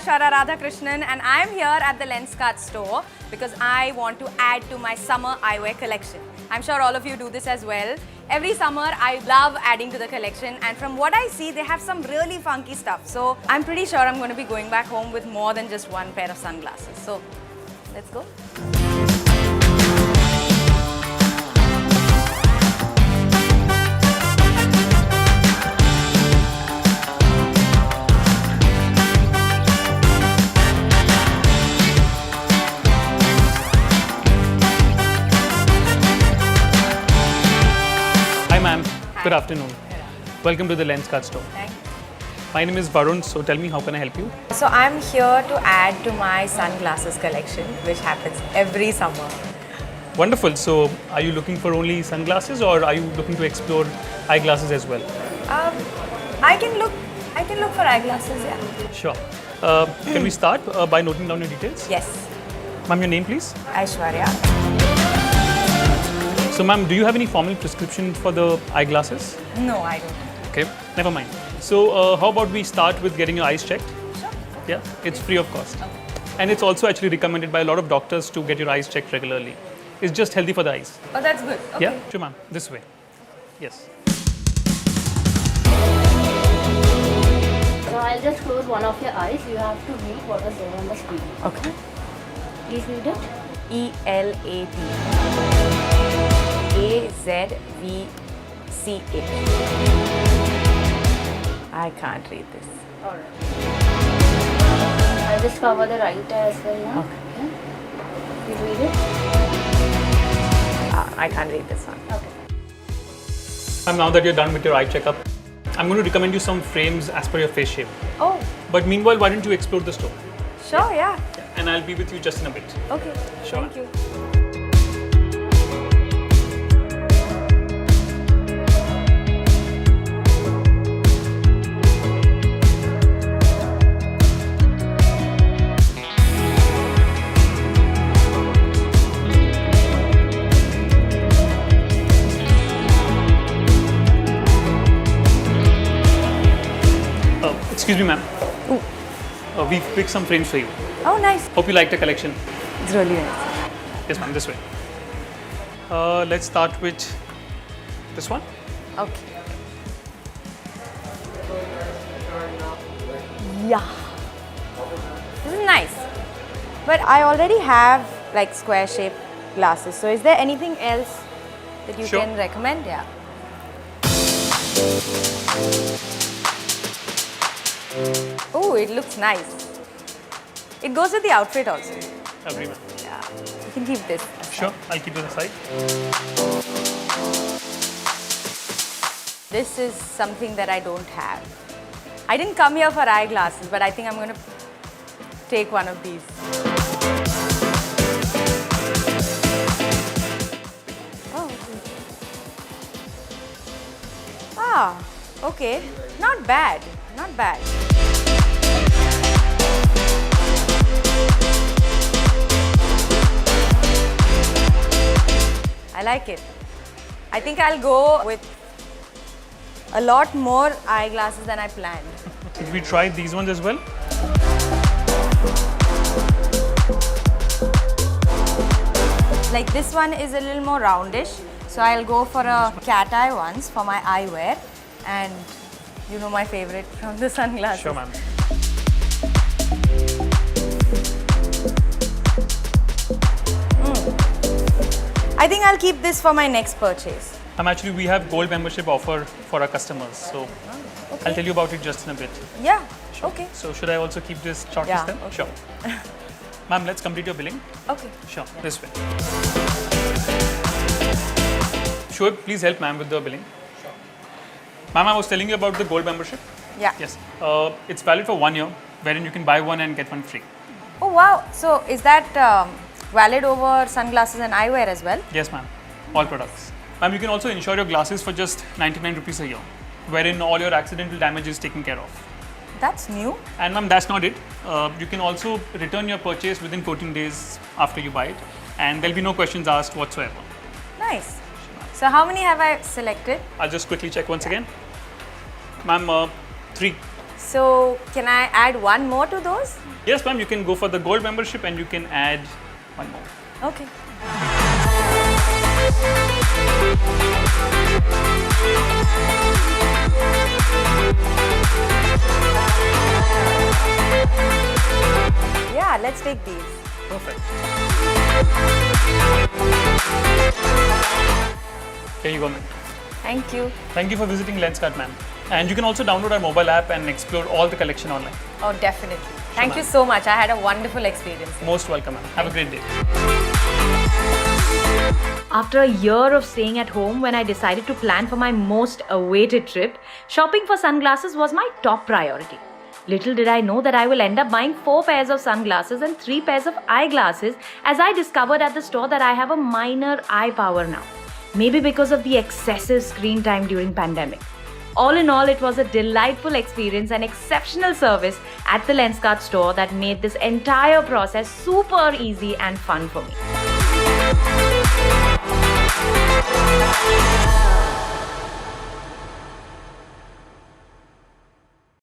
Aishwarya Radhakrishnan and I am here at the Lenskart store because I want to add to my summer eyewear collection. I'm sure all of you do this as well. Every summer I love adding to the collection, and from what I see they have some really funky stuff. So I'm pretty sure I'm going to be going back home with more than just one pair of sunglasses. So let's go. Hi ma'am, good afternoon. Welcome to the Lenskart store. Thank you. My name is Varun, so tell me how can I help you? So I'm here to add to my sunglasses collection, which happens every summer. Wonderful. So are you looking for only sunglasses or are you looking to explore eyeglasses as well? I can look for eyeglasses, yeah. Sure. Can we start by noting down your details? Yes, Ma'am, your name please? Aishwarya. So ma'am, do you have any formal prescription for the eyeglasses? No, I don't. Okay, never mind. So how about we start with getting your eyes checked? Sure. Yeah, it's free of cost. And it's also actually recommended by a lot of doctors to get your eyes checked regularly. It's just healthy for the eyes. Oh, that's good. Okay. Yeah, sure ma'am, this way. Yes. So I'll just close one of your eyes. You have to read what was there on the screen. Okay. Please read it. ELAT. AZVCA. I can't read this. Alright. I'll just cover the right eye as well now. Okay. Please read it. I can't read this one. Okay. And now that you're done with your eye checkup, I'm going to recommend you some frames as per your face shape. Oh, But meanwhile, why don't you explore the store? sure, yeah. And I'll be with you just in a bit. Okay. Sure. Thank you. Excuse me, ma'am. We've picked some frames for you. Oh, nice. Hope you liked the collection. It's really nice. Yes, ma'am, this way. Let's start with this one. Okay. Yeah. This is nice. But I already have like square shaped glasses. So is there anything else that you Sure. can recommend? Yeah. Oh, it looks nice. It goes with the outfit also. Agree, ma'am. Yeah. You can keep this. Sure, I'll keep this aside. This is something that I don't have. I didn't come here for eyeglasses, but I think I'm going to take one of these. Oh. Ah, okay. Not bad. Not bad. I like it. I think I'll go with a lot more eyeglasses than I planned. Did we try these ones as well? Like this one is a little more roundish, so I'll go for a cat eye ones for my eyewear, and you know my favorite from the sunglasses. Sure, ma'am. I think I'll keep this for my next purchase. Actually, we have gold membership offer for our customers, so I'll tell you about it just in a bit. Yeah. Okay. So should I also keep this short Yeah, then? okay. Sure. Ma'am, let's complete your billing. Okay. Sure, this way. Sure, please help ma'am with the billing. Sure. Ma'am, I was telling you about the gold membership. Yeah. Yes. It's valid for 1 year, wherein you can buy one and get one free. Oh wow. So is that valid over sunglasses and eyewear as well? Yes, ma'am. All products. Ma'am, you can also insure your glasses for just 99 rupees a year, wherein all your accidental damage is taken care of. That's new. And ma'am, that's not it. You can also return your purchase within 14 days after you buy it, and there'll be no questions asked whatsoever. Nice. So how many have I selected? I'll just quickly check once again. Ma'am, 3. So, can I add one more to those? Yes, ma'am, you can go for the gold membership and you can add one more. Okay. Yeah, let's take these. Perfect. Here you go, ma'am. Thank you. Thank you for visiting Lenskart, ma'am. And you can also download our mobile app and explore all the collection online. Oh, definitely. Thank you so much. I had a wonderful experience. Most welcome, ma'am. Have a great day. After a year of staying at home, when I decided to plan for my most awaited trip, shopping for sunglasses was my top priority. Little did I know that I will end up buying 4 pairs of sunglasses and 3 pairs of eyeglasses, as I discovered at the store that I have a minor eye power now. Maybe because of the excessive screen time during pandemic. All in all, it was a delightful experience and exceptional service at the Lenskart store that made this entire process super easy and fun for me.